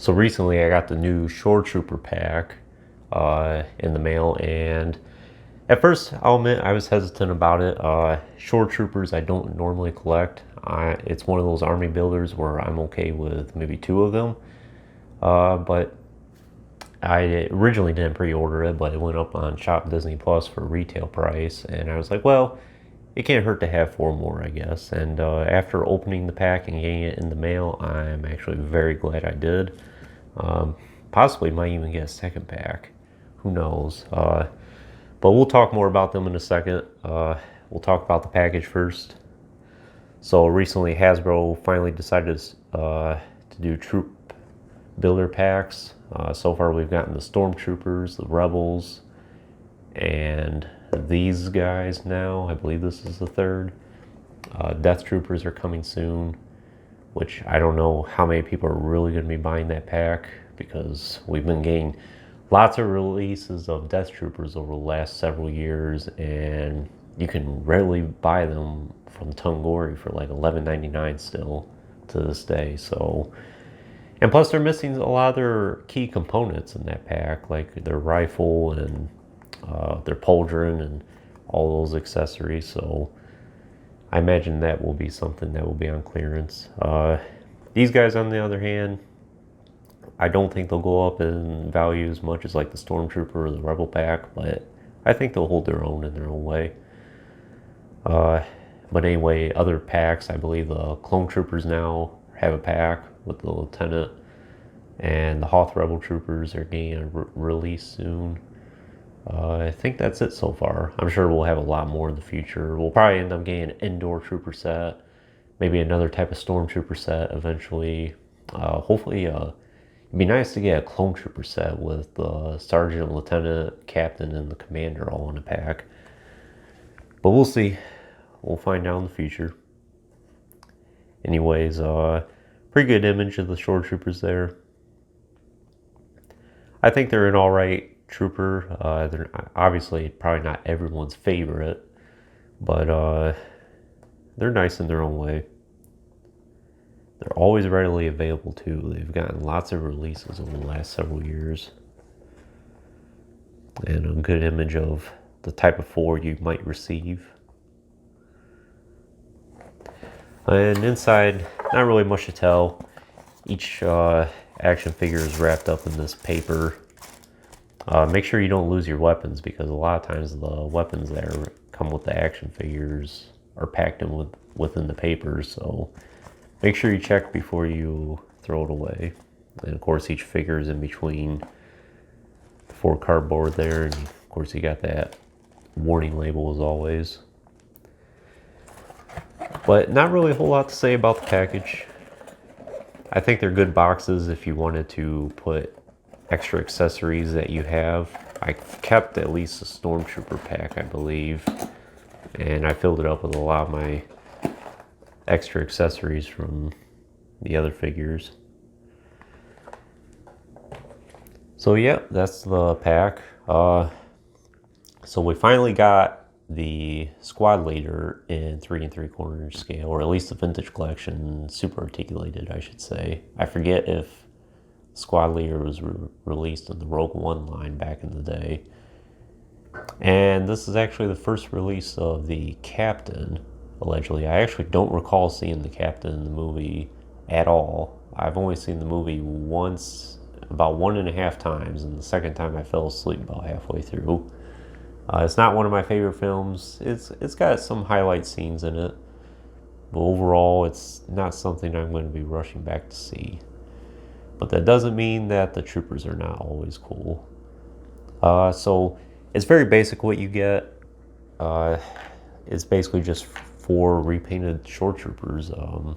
So recently I got the new Shoretrooper pack in the mail, and at first I'll admit I was hesitant about it. Shoretroopers I don't normally collect. It's one of those army builders where I'm okay with maybe 2 of them. But I originally didn't pre-order it, but it went up on Shop Disney Plus for retail price, and I was like, well, it can't hurt to have 4 more, I guess. And after opening the pack and getting it in the mail, I'm actually very glad I did. Possibly might even get a second pack. Who knows? But we'll talk more about them in a second. We'll talk about the package first. So recently Hasbro finally decided to do troop builder packs. So far we've gotten the Stormtroopers, the Rebels, and these guys now. I believe this is the 3rd. Death Troopers are coming soon, which I don't know how many people are really going to be buying that pack, because we've been getting lots of releases of Death Troopers over the last several years, and you can rarely buy them from Tungori for like $11.99 still to this day. So, and plus they're missing a lot of their key components in that pack, like their rifle and their pauldron and all those accessories. So I imagine that will be something that will be on clearance. These guys, on the other hand, I don't think they'll go up in value as much as like the Stormtrooper or the Rebel pack, but I think they'll hold their own in their own way. But anyway, other packs, I believe the Clone Troopers now have a pack with the Lieutenant, and the Hoth Rebel Troopers are getting a release soon. I think that's it so far. I'm sure we'll have a lot more in the future. We'll probably end up getting an indoor trooper set, maybe another type of Stormtrooper set eventually. Hopefully, it'd be nice to get a Clone Trooper set with the Sergeant, Lieutenant, Captain, and the Commander all in a pack. But we'll see. We'll find out in the future. Anyways, pretty good image of the Shoretroopers there. I think they're an alright trooper. They're obviously probably not everyone's favorite, but they're nice in their own way. They're always readily available too. They've gotten lots of releases over the last several years, and a good image of the type of 4 you might receive. And inside, not really much to tell. Each action figure is wrapped up in this paper. Make sure you don't lose your weapons, because a lot of times the weapons that come with the action figures are packed in within the paper. So make sure you check before you throw it away. And of course, each figure is in between 4 cardboard there, and of course you got that warning label as always. But not really a whole lot to say about the package. I think they're good boxes if you wanted to put extra accessories that you have. I kept at least a Stormtrooper pack, I believe, and I filled it up with a lot of my extra accessories from the other figures. So yeah, that's the pack. So we finally got the squad leader in 3 3/4 scale, or at least the vintage collection super articulated, I should say. I forget if squad leader was released in the Rogue One line back in the day. And this is actually the first release of the captain, allegedly. I actually don't recall seeing the captain in the movie at all. I've only seen the movie once, about 1.5 times, and the second time I fell asleep about halfway through. It's not one of my favorite films. It's got some highlight scenes in it, but overall it's not something I'm going to be rushing back to see. But that doesn't mean that the troopers are not always cool. So it's very basic what you get. It's basically just 4 repainted Shoretroopers.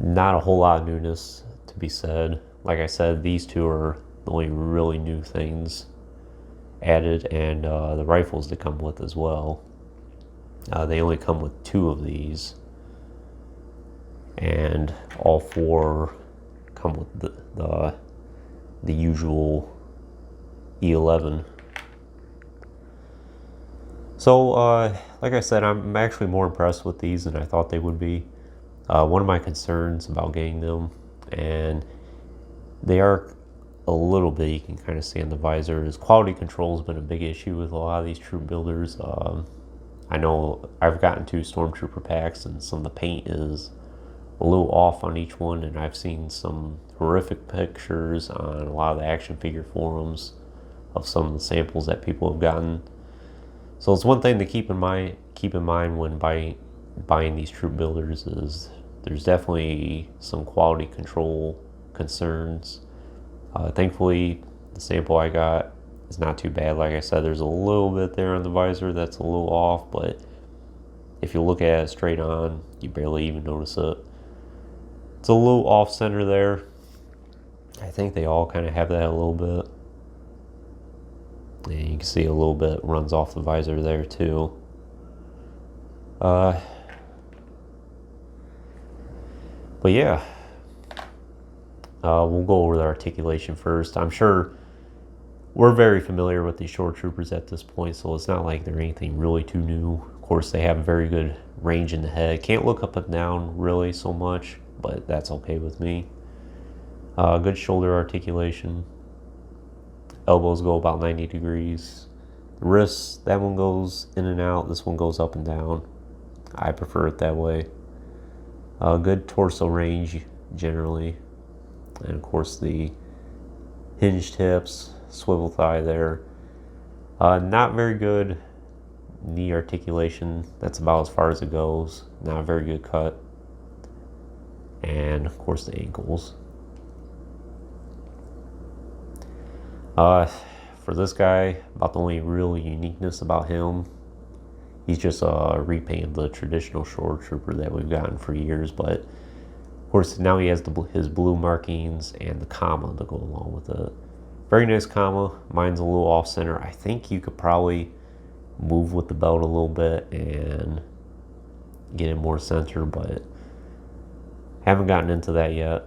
Not a whole lot of newness to be said. Like I said, these 2 are the only really new things added, and the rifles that come with as well. They only come with 2 of these, and all 4 come with the usual E11. So like I said, I'm actually more impressed with these than I thought they would be. One of my concerns about getting them, and They are a little bit, you can kind of see in the visors. Quality control has been a big issue with a lot of these troop builders. I know I've gotten 2 Stormtrooper packs and some of the paint is a little off on each one, and I've seen some horrific pictures on a lot of the action figure forums of some of the samples that people have gotten. So it's one thing to keep in mind when buying these troop builders is there's definitely some quality control concerns. Thankfully, the sample I got is not too bad. Like I said, there's a little bit there on the visor that's a little off, but if you look at it straight on, you barely even notice it. It's a little off center there. I think they all kind of have that a little bit. And you can see a little bit runs off the visor there too. But yeah, we'll go over the articulation first. I'm sure we're very familiar with these Shoretroopers at this point, so it's not like they're anything really too new. Of course, they have very good range in the head. Can't look up and down really so much, but that's okay with me. Good shoulder articulation. Elbows go about 90 degrees. The wrists, that one goes in and out. This one goes up and down. I prefer it that way. Good torso range generally. And of course the hinged hips, swivel thigh there. Not very good knee articulation. That's about as far as it goes. Not a very good cut. And of course the ankles. For this guy, about the only real uniqueness about him, he's just a repaint of the traditional Shoretrooper that we've gotten for years, but of course now he has his blue markings and the comma to go along with it. Very nice comma. Mine's a little off center. I think you could probably move with the belt a little bit and get it more center, but haven't gotten into that yet.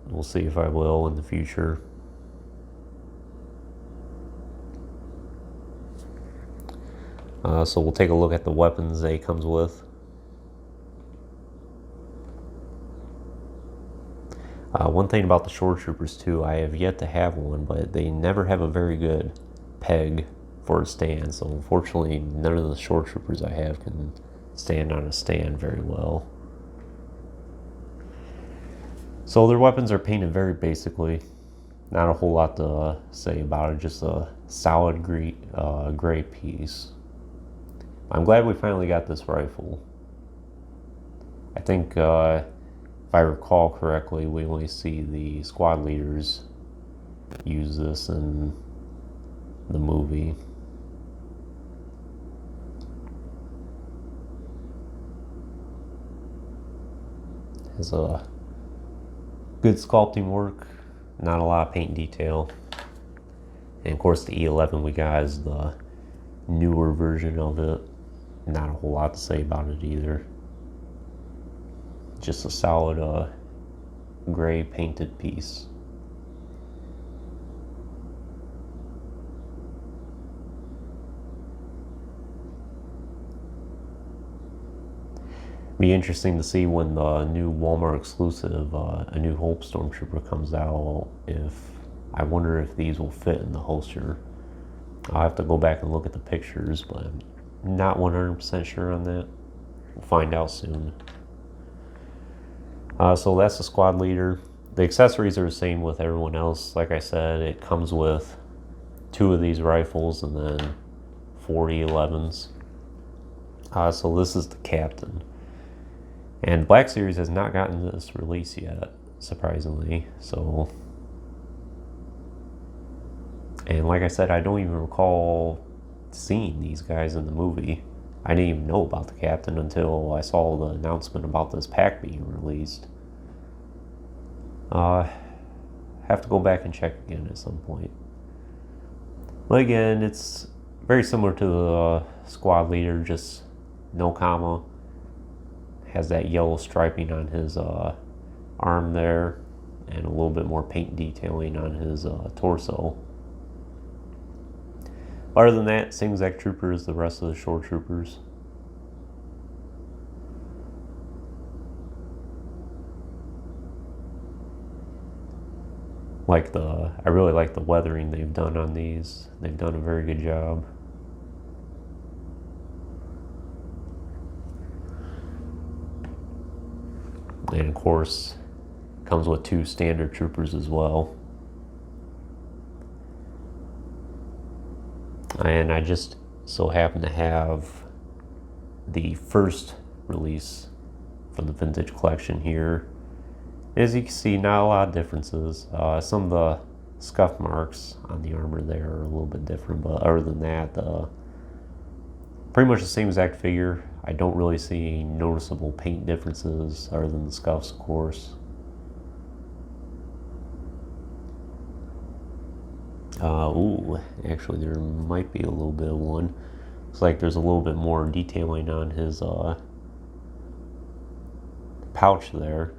We'll see if I will in the future. So we'll take a look at the weapons that he comes with. One thing about the Shoretroopers too, I have yet to have one, but they never have a very good peg for a stand. So unfortunately, none of the Shoretroopers I have can stand on a stand very well. So their weapons are painted very basically. Not a whole lot to say about it, just a solid gray piece. I'm glad we finally got this rifle. I think, if I recall correctly, we only see the squad leaders use this in the movie. Has a good sculpting work, not a lot of paint detail. And of course the E11 we got is the newer version of it. Not a whole lot to say about it either. Just a solid gray painted piece. Be interesting to see when the new Walmart exclusive, A New Hope Stormtrooper comes out. I wonder if these will fit in the holster. I'll have to go back and look at the pictures, but I'm not 100% sure on that. We'll find out soon. So that's the squad leader. The accessories are the same with everyone else. Like I said, it comes with 2 of these rifles and then 4 E11s. So this is the captain. And Black Series has not gotten this release yet, surprisingly. So, and like I said, I don't even recall seeing these guys in the movie. I didn't even know about the captain until I saw the announcement about this pack being released. Have to go back and check again at some point. But again, it's very similar to the squad leader, just no comma. Has that yellow striping on his arm there, and a little bit more paint detailing on his torso. Other than that, same exact trooper as the rest of the Shoretroopers. I really like the weathering they've done on these. They've done a very good job. And of course, comes with 2 standard troopers as well. And I just so happen to have the first release from the vintage collection here. As you can see, not a lot of differences. Some of the scuff marks on the armor there are a little bit different, but other than that, pretty much the same exact figure. I don't really see noticeable paint differences other than the scuffs, of course. Ooh, actually there might be a little bit of one. Looks like there's a little bit more detailing on his pouch there.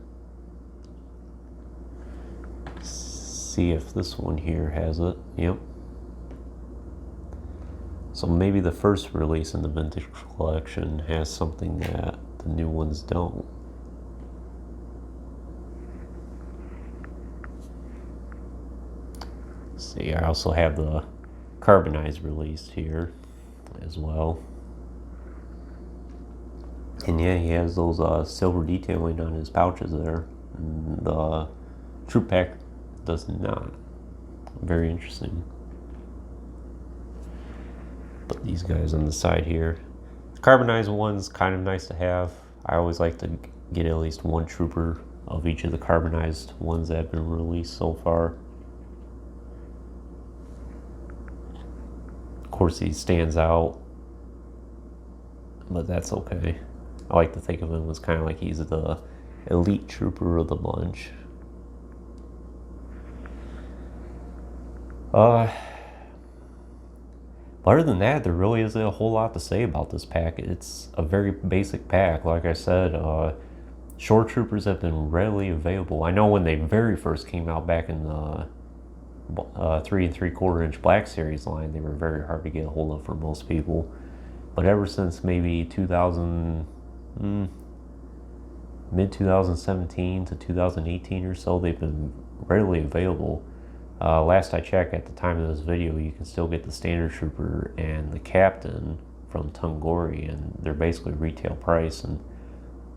See if this one here has it. Yep. So maybe the first release in the vintage collection has something that the new ones don't. See, I also have the carbonized release here as well. And yeah, he has those silver detailing on his pouches there. And the troop pack does not. Very interesting. Put these guys on the side here. The carbonized one's kind of nice to have. I always like to get at least one trooper of each of the carbonized ones that have been released so far. Of course, he stands out, but that's okay. I like to think of him as kind of like he's the elite trooper of the bunch. Other than that, there really isn't a whole lot to say about this pack. It's a very basic pack. Like I said, Shoretroopers have been readily available. I know when they very first came out back in the 3 3/4 inch Black Series line, they were very hard to get a hold of for most people. But ever since maybe mid 2017 to 2018 or so, they've been readily available. Last I checked, at the time of this video, you can still get the Standard Trooper and the Captain from Tungori, and they're basically retail price, and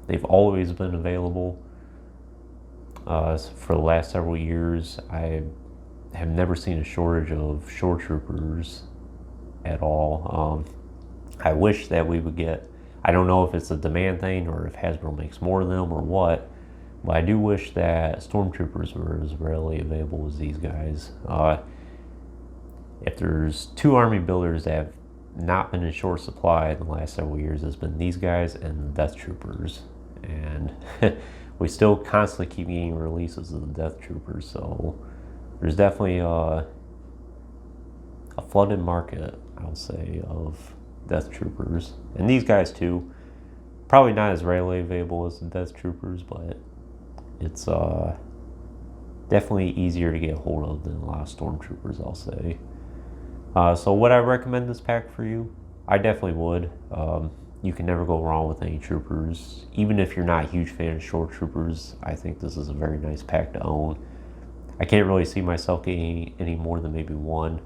they've always been available. For the last several years, I have never seen a shortage of Shoretroopers at all. I wish that we would get, I don't know if it's a demand thing or if Hasbro makes more of them or what, but I do wish that Stormtroopers were as readily available as these guys. If there's 2 army builders that have not been in short supply in the last several years, it's been these guys and the Death Troopers. And we still constantly keep getting releases of the Death Troopers, so there's definitely a flooded market, I'll say, of Death Troopers. And these guys too. Probably not as readily available as the Death Troopers, but it's definitely easier to get a hold of than a lot of Stormtroopers, I'll say. So would I recommend this pack for you? I definitely would. You can never go wrong with any troopers. Even if you're not a huge fan of Shoretroopers, I think this is a very nice pack to own. I can't really see myself getting any more than maybe one.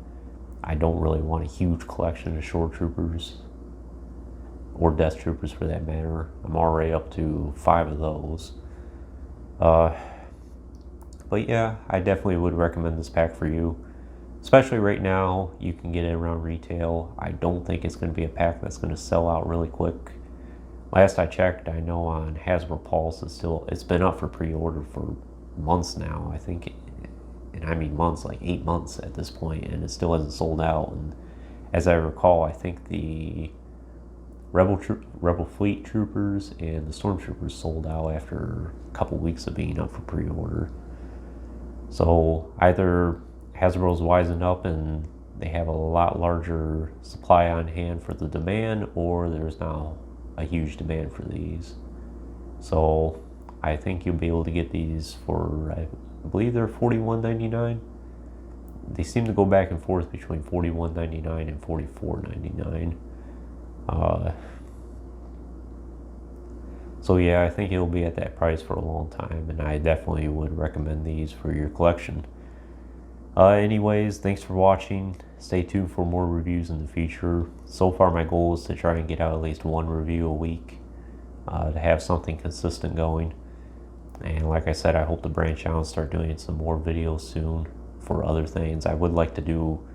I don't really want a huge collection of Shoretroopers, or Death Troopers for that matter. I'm already up to 5 of those. But yeah, I definitely would recommend this pack for you. Especially right now, you can get it around retail. I don't think it's going to be a pack that's going to sell out really quick. Last I checked, I know on Hasbro Pulse, it's been up for pre-order for months now. I think, and I mean months, like 8 months at this point, and it still hasn't sold out. And as I recall, I think the Rebel Fleet Troopers and the Stormtroopers sold out after a couple weeks of being up for pre-order. So either Hasbro's wisened up and they have a lot larger supply on hand for the demand, or there's now a huge demand for these. So I think you'll be able to get these for, I believe they're $41.99. They seem to go back and forth between $41.99 and $44.99. So yeah, I think it'll be at that price for a long time, and I definitely would recommend these for your collection. Anyways, thanks for watching. Stay tuned for more reviews in the future. So far, my goal is to try and get out at least one review a week, to have something consistent going. And like I said, I hope to branch out and start doing some more videos soon for other things. I would like to do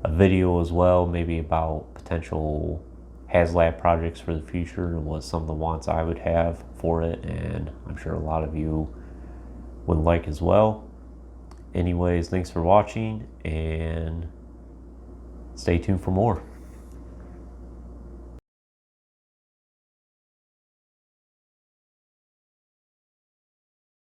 a video as well, maybe about potential HasLab projects for the future and what some of the wants I would have for it, and I'm sure a lot of you would like as well. Anyways, thanks for watching, and stay tuned for more.